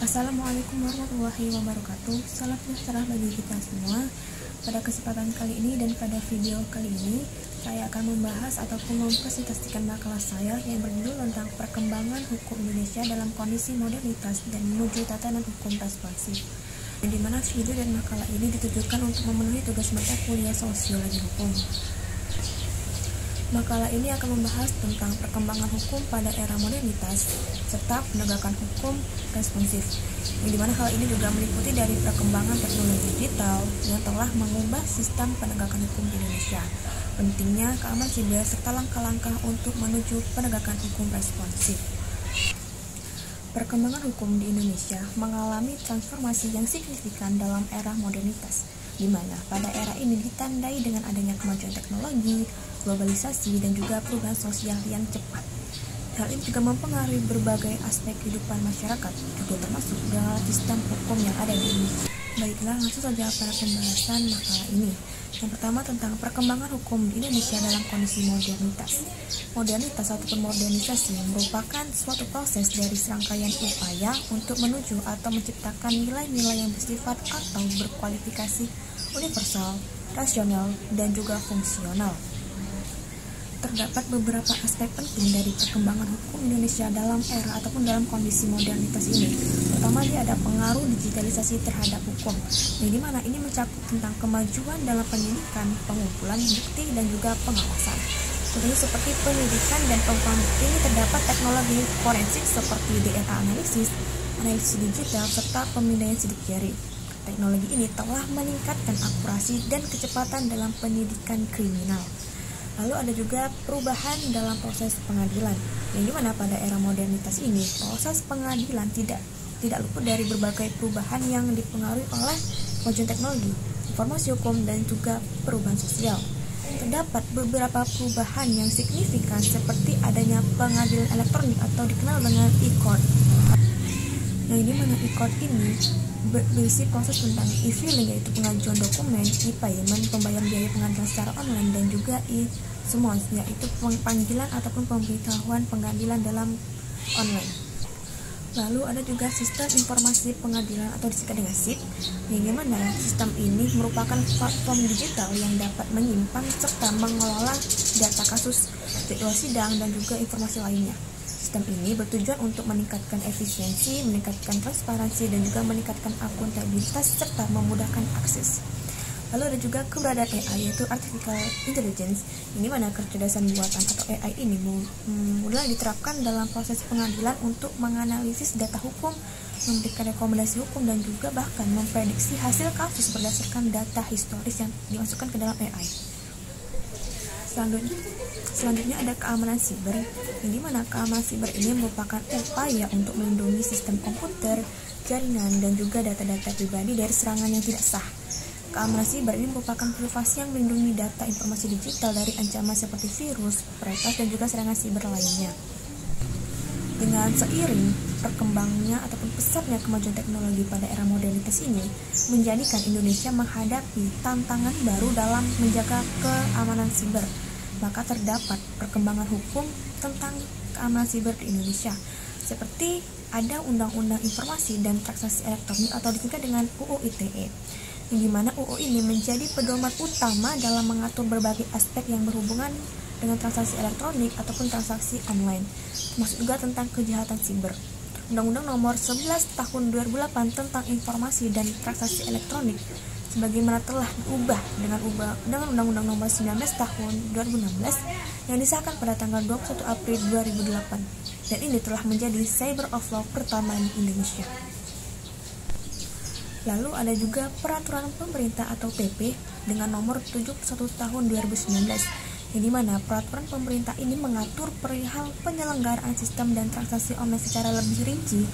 Assalamualaikum warahmatullahi wabarakatuh. Salam sejahtera bagi kita semua. Pada kesempatan kali ini dan pada video kali ini, saya akan membahas ataupun mempresentasikan makalah saya yang berjudul tentang perkembangan hukum Indonesia dalam kondisi modernitas dan menuju tatanan hukum responsif. Di mana video dan makalah ini ditujukan untuk memenuhi tugas mata kuliah sosiologi hukum. Makalah ini akan membahas tentang perkembangan hukum pada era modernitas serta penegakan hukum responsif, yang dimana hal ini juga meliputi dari perkembangan teknologi digital yang telah mengubah sistem penegakan hukum di Indonesia, pentingnya keamanan siber serta langkah-langkah untuk menuju penegakan hukum responsif. Perkembangan hukum di Indonesia mengalami transformasi yang signifikan dalam era modernitas, di mana pada era ini ditandai dengan adanya kemajuan teknologi, globalisasi, dan juga perubahan sosial yang cepat. Hal ini juga mempengaruhi berbagai aspek kehidupan masyarakat, juga termasuk dalam sistem hukum yang ada di Indonesia. Baiklah, langsung saja pada pembahasan makalah ini. Yang pertama tentang perkembangan hukum di Indonesia dalam kondisi modernitas. Modernitas ataupun modernisasi merupakan suatu proses dari serangkaian upaya untuk menuju atau menciptakan nilai-nilai yang bersifat atau berkualifikasi universal, rasional, dan juga fungsional. Terdapat beberapa aspek penting dari perkembangan hukum Indonesia dalam era ataupun dalam kondisi modernitas ini. Pertama, dia ada pengaruh digitalisasi terhadap hukum, yang dimana ini mencakup tentang kemajuan dalam penyidikan, pengumpulan bukti, dan juga pengawasan. Contohnya seperti penyidikan dan pengumpulan bukti ini terdapat teknologi forensik seperti DNA analisis digital, serta pemindaian sidik jari. Teknologi ini telah meningkatkan akurasi dan kecepatan dalam penyidikan kriminal. Lalu ada juga perubahan dalam proses pengadilan, yang dimana pada era modernitas ini proses pengadilan tidak luput dari berbagai perubahan yang dipengaruhi oleh kemajuan teknologi, informasi hukum, dan juga perubahan sosial. Terdapat beberapa perubahan yang signifikan seperti adanya pengadilan elektronik atau dikenal dengan e-court. Yang dimana e-court ini berisi proses tentang e-filing, yaitu pengajuan dokumen, e-payment, pembayaran biaya pengadilan secara online, dan juga e-summons, yaitu panggilan ataupun pemberitahuan pengadilan dalam online. Lalu ada juga sistem informasi pengadilan atau disingkat dengan SIP, yang dimana sistem ini merupakan platform digital yang dapat menyimpan serta mengelola data kasus, jadwal sidang, dan juga informasi lainnya. Sistem ini bertujuan untuk meningkatkan efisiensi, meningkatkan transparansi, dan juga meningkatkan akuntabilitas serta memudahkan akses. Lalu ada juga keberadaan AI, yaitu Artificial Intelligence, ini mana kecerdasan buatan atau AI ini mulai diterapkan dalam proses pengadilan untuk menganalisis data hukum, memberikan rekomendasi hukum, dan juga bahkan memprediksi hasil kasus berdasarkan data historis yang dimasukkan ke dalam AI. Selanjutnya ada keamanan siber, yang dimana keamanan siber ini merupakan upaya untuk melindungi sistem komputer, jaringan, dan juga data-data pribadi dari serangan yang tidak sah. Keamanan siber ini merupakan privasi yang melindungi data informasi digital dari ancaman seperti virus, peretas, dan juga serangan siber lainnya. Dengan seiring perkembangnya ataupun pesatnya kemajuan teknologi pada era modernitas ini menjadikan Indonesia menghadapi tantangan baru dalam menjaga keamanan siber. Maka terdapat perkembangan hukum tentang keamanan siber di Indonesia, seperti ada Undang-Undang Informasi dan Transaksi Elektronik atau disingkat dengan UU ITE, yang dimana UU ini menjadi pedoman utama dalam mengatur berbagai aspek yang berhubungan dengan transaksi elektronik ataupun transaksi online, termasuk juga tentang kejahatan siber. Undang-Undang Nomor 11 Tahun 2008 tentang Informasi dan Transaksi Elektronik sebagaimana telah diubah dengan Undang-Undang Nomor 19 Tahun 2016 yang disahkan pada tanggal 21 April 2008, dan ini telah menjadi cyber of law pertama di Indonesia. Lalu ada juga peraturan pemerintah atau PP dengan nomor 71 Tahun 2019, yang dimana peraturan pemerintah ini mengatur perihal penyelenggaraan sistem dan transaksi online secara lebih rinci.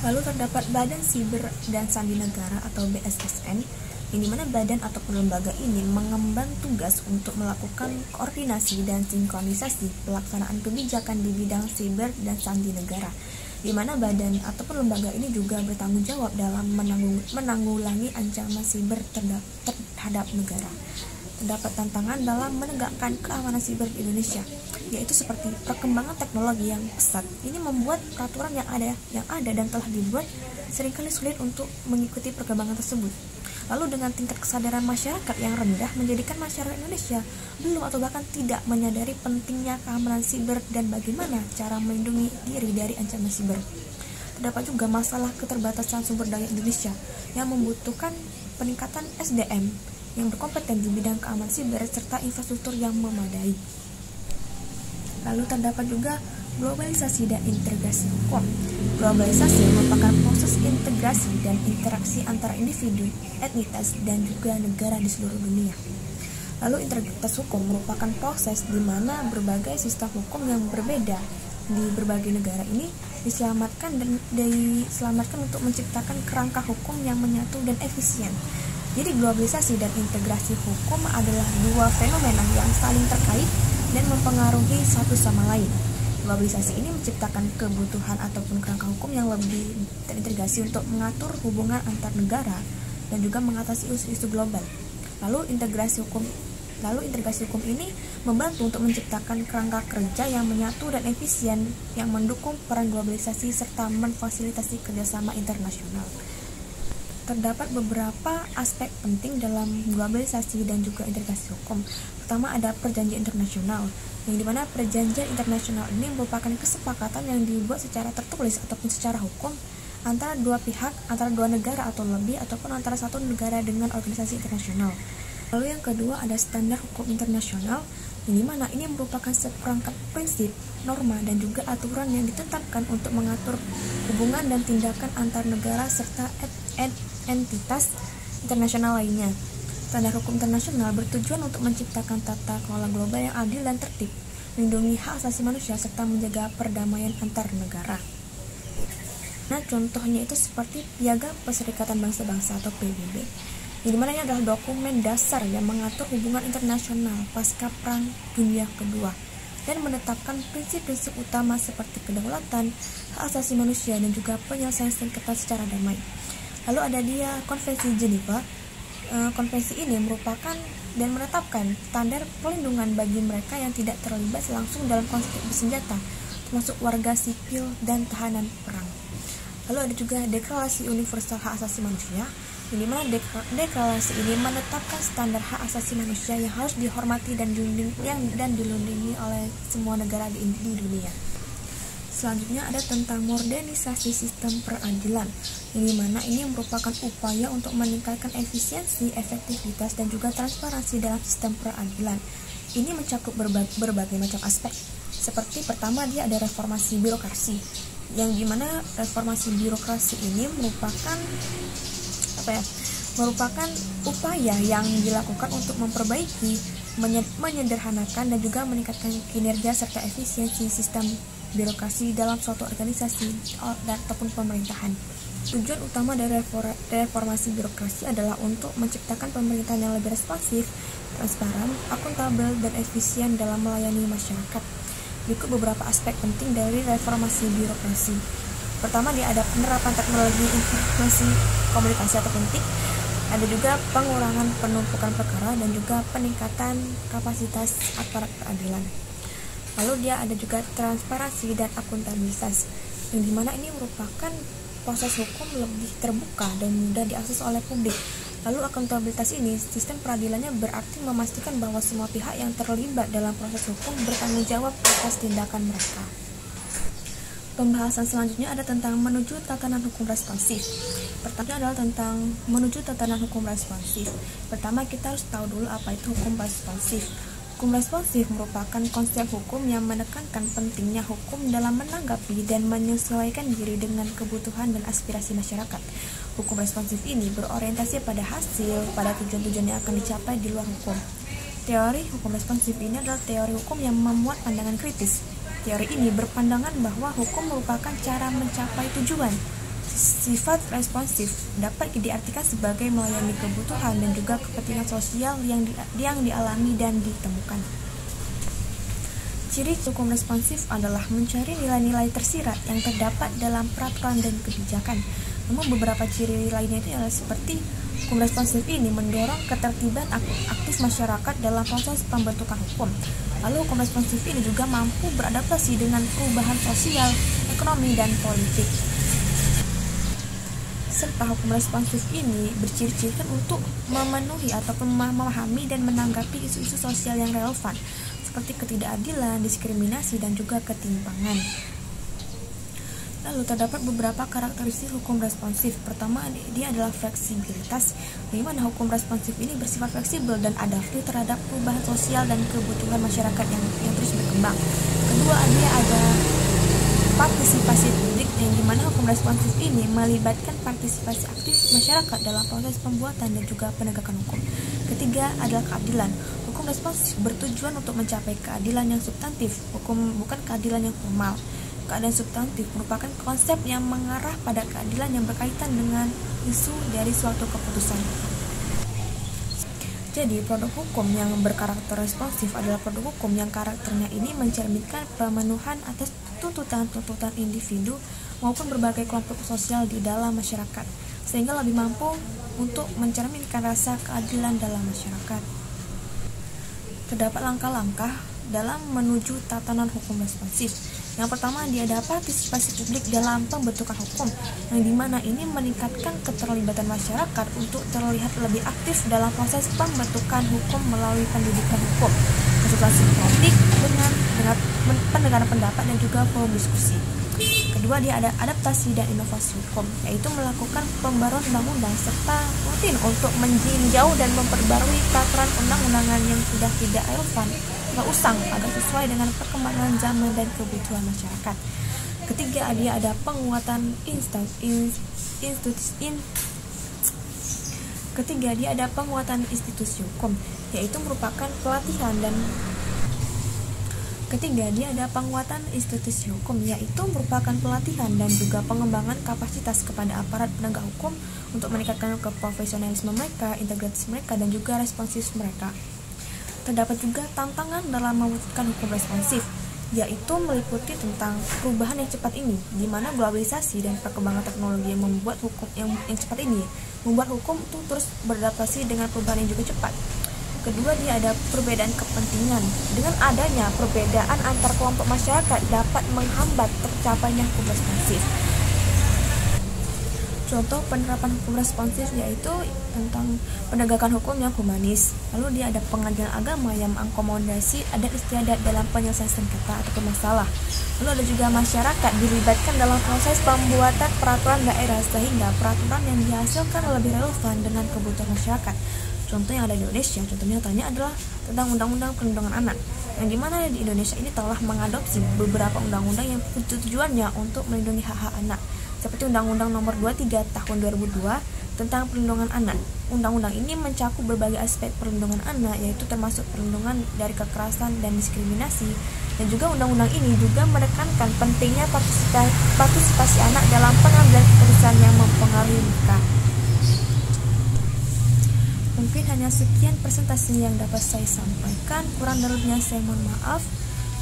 Lalu terdapat Badan Siber dan Sandi Negara atau BSSN, yang dimana badan ataupun lembaga ini mengemban tugas untuk melakukan koordinasi dan sinkronisasi pelaksanaan kebijakan di bidang siber dan sandi negara, di mana badan ataupun lembaga ini juga bertanggung jawab dalam menanggulangi ancaman siber terhadap negara. terdapat tantangan dalam menegakkan keamanan siber di Indonesia, yaitu seperti perkembangan teknologi yang pesat. Ini membuat peraturan yang ada dan telah dibuat seringkali sulit untuk mengikuti perkembangan tersebut. Lalu dengan tingkat kesadaran masyarakat yang rendah menjadikan masyarakat Indonesia belum atau bahkan tidak menyadari pentingnya keamanan siber dan bagaimana cara melindungi diri dari ancaman siber. Terdapat juga masalah keterbatasan sumber daya Indonesia yang membutuhkan peningkatan SDM yang berkompeten di bidang keamanan siber serta infrastruktur yang memadai. Lalu terdapat juga globalisasi dan integrasi hukum. Globalisasi merupakan proses integrasi dan interaksi antara individu, etnitas, dan juga negara di seluruh dunia. Lalu integritas hukum merupakan proses di mana berbagai sistem hukum yang berbeda di berbagai negara ini diselamatkan untuk menciptakan kerangka hukum yang menyatu dan efisien. Jadi globalisasi dan integrasi hukum adalah dua fenomena yang saling terkait dan mempengaruhi satu sama lain. Globalisasi ini menciptakan kebutuhan ataupun kerangka hukum yang lebih terintegrasi untuk mengatur hubungan antar negara dan juga mengatasi isu-isu global. Lalu integrasi hukum ini membantu untuk menciptakan kerangka kerja yang menyatu dan efisien yang mendukung peran globalisasi serta memfasilitasi kerjasama internasional. Terdapat beberapa aspek penting dalam globalisasi dan juga integrasi hukum. Pertama ada perjanjian internasional, yang dimana perjanjian internasional ini merupakan kesepakatan yang dibuat secara tertulis ataupun secara hukum antara dua pihak, antara dua negara atau lebih, ataupun antara satu negara dengan organisasi internasional. Lalu yang kedua ada standar hukum internasional, yang dimana ini merupakan seperangkat prinsip, norma, dan juga aturan yang ditetapkan untuk mengatur hubungan dan tindakan antar negara serta entitas internasional lainnya. Standar hukum internasional bertujuan untuk menciptakan tata kelola global yang adil dan tertib, melindungi hak asasi manusia, serta menjaga perdamaian antar negara. Nah, contohnya itu seperti Piagam Perserikatan Bangsa-Bangsa atau PBB, yang dimana ini adalah dokumen dasar yang mengatur hubungan internasional pasca Perang Dunia Kedua dan menetapkan prinsip-prinsip utama seperti kedaulatan, hak asasi manusia, dan juga penyelesaian sengketa secara damai. Lalu ada dia Konvensi Geneva. Konvensi ini merupakan dan menetapkan standar perlindungan bagi mereka yang tidak terlibat langsung dalam konflik bersenjata, termasuk warga sipil dan tahanan perang. Lalu ada juga Deklarasi Universal Hak Asasi Manusia, di mana deklarasi ini menetapkan standar hak asasi manusia yang harus dihormati dan dilindungi oleh semua negara di dunia. Selanjutnya ada tentang modernisasi sistem peradilan, yang dimana ini merupakan upaya untuk meningkatkan efisiensi, efektivitas, dan juga transparansi dalam sistem peradilan. Ini mencakup berbagai macam aspek. Seperti pertama dia ada reformasi birokrasi, yang dimana reformasi birokrasi ini merupakan upaya yang dilakukan untuk memperbaiki, menyederhanakan, dan juga meningkatkan kinerja serta efisiensi sistem birokrasi dalam suatu organisasi ataupun pemerintahan. Tujuan utama dari reformasi birokrasi adalah untuk menciptakan pemerintahan yang lebih responsif, transparan, akuntabel, dan efisien dalam melayani masyarakat. Berikut beberapa aspek penting dari reformasi birokrasi. Pertama, dia ada penerapan teknologi informasi komunikasi atau TIK. Ada juga pengurangan penumpukan perkara dan juga peningkatan kapasitas aparat peradilan. Lalu dia ada juga transparansi dan akuntabilitas, yang dimana ini merupakan proses hukum lebih terbuka dan mudah diakses oleh publik. Lalu akuntabilitas ini, sistem peradilannya berarti memastikan bahwa semua pihak yang terlibat dalam proses hukum bertanggung jawab atas tindakan mereka. Pembahasan selanjutnya ada tentang menuju tatanan hukum responsif. Pertama adalah tentang menuju tatanan hukum responsif. Pertama kita harus tahu dulu apa itu hukum responsif. Hukum responsif merupakan konsep hukum yang menekankan pentingnya hukum dalam menanggapi dan menyesuaikan diri dengan kebutuhan dan aspirasi masyarakat. Hukum responsif ini berorientasi pada hasil, pada tujuan-tujuan yang akan dicapai di luar hukum. Teori hukum responsif ini adalah teori hukum yang memuat pandangan kritis. Teori ini berpandangan bahwa hukum merupakan cara mencapai tujuan. Sifat responsif dapat diartikan sebagai melayani kebutuhan dan juga kepentingan sosial yang dialami dan ditemukan. Ciri hukum responsif adalah mencari nilai-nilai tersirat yang terdapat dalam peraturan dan kebijakan. Namun beberapa ciri lainnya itu adalah seperti Hukum responsif ini mendorong ketertiban aktif masyarakat dalam proses pembentukan hukum. Lalu hukum responsif ini juga mampu beradaptasi dengan perubahan sosial, ekonomi, dan politik. Serta hukum responsif ini berciri-cirikan untuk memenuhi ataupun memahami dan menanggapi isu-isu sosial yang relevan seperti ketidakadilan, diskriminasi, dan juga ketimpangan. Lalu terdapat beberapa karakteristik hukum responsif. Pertama, dia adalah fleksibilitas, di mana hukum responsif ini bersifat fleksibel dan adaptif terhadap perubahan sosial dan kebutuhan masyarakat yang terus berkembang. Kedua, dia ada partisipasi publik, yang dimana hukum responsif ini melibatkan partisipasi aktif masyarakat dalam proses pembuatan dan juga penegakan hukum. Ketiga adalah keadilan. Hukum responsif bertujuan untuk mencapai keadilan yang substantif, bukan keadilan yang formal. Keadilan substantif merupakan konsep yang mengarah pada keadilan yang berkaitan dengan isu dari suatu keputusan. Jadi, produk hukum yang berkarakter responsif adalah produk hukum yang karakternya ini mencerminkan pemenuhan atas tuntutan-tuntutan individu maupun berbagai kelompok sosial di dalam masyarakat, sehingga lebih mampu untuk mencerminkan rasa keadilan dalam masyarakat. Terdapat langkah-langkah dalam menuju tatanan hukum responsif. Yang pertama, dia ada partisipasi publik dalam pembentukan hukum, yang dimana ini meningkatkan keterlibatan masyarakat untuk terlihat lebih aktif dalam proses pembentukan hukum melalui pendidikan hukum, konsultasi politik dengan pendengaran pendapat dan juga forum diskusi. Kedua, dia ada adaptasi dan inovasi hukum, yaitu melakukan pembaruan undang-undang serta rutin untuk menjinjau dan memperbarui peraturan undang-undangan yang sudah tidak relevan atau usang agar sesuai dengan perkembangan zaman dan kebutuhan masyarakat. Ketiga, dia ada penguatan institusi hukum, yaitu merupakan pelatihan dan juga pengembangan kapasitas kepada aparat penegak hukum untuk meningkatkan keprofesionalisme mereka, integritas mereka, dan juga responsif mereka. Terdapat juga tantangan dalam mewujudkan hukum responsif, yaitu meliputi tentang perubahan yang cepat ini, di mana globalisasi dan perkembangan teknologi yang membuat hukum yang cepat ini membuat hukum itu terus beradaptasi dengan perubahan yang juga cepat. Kedua, dia ada perbedaan kepentingan. Dengan adanya perbedaan antar kelompok masyarakat dapat menghambat tercapainya hukum responsif. Contoh penerapan hukum responsif yaitu tentang penegakan hukum yang humanis. Lalu dia ada pengadilan agama yang mengakomodasi adat istiadat dalam penyelesaian sengketa atau masalah. Lalu ada juga masyarakat dilibatkan dalam proses pembuatan peraturan daerah sehingga peraturan yang dihasilkan lebih relevan dengan kebutuhan masyarakat. Contoh yang ada di Indonesia, contohnya adalah tentang Undang-Undang Perlindungan Anak, yang dimana di Indonesia ini telah mengadopsi beberapa undang-undang yang tujuannya untuk melindungi hak-hak anak, seperti Undang-Undang Nomor 23 Tahun 2002 tentang perlindungan anak. Undang-undang ini mencakup berbagai aspek perlindungan anak, yaitu termasuk perlindungan dari kekerasan dan diskriminasi. Dan juga undang-undang ini juga menekankan pentingnya partisipasi anak dalam pengambilan keputusan yang mempengaruhi mereka. Mungkin hanya sekian presentasi yang dapat saya sampaikan. Kurang lebihnya saya mohon maaf.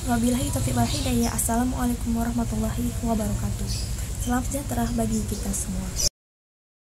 Wabillahi taufiq wal hidayah. Assalamualaikum warahmatullahi wabarakatuh. Salam sejahtera bagi kita semua.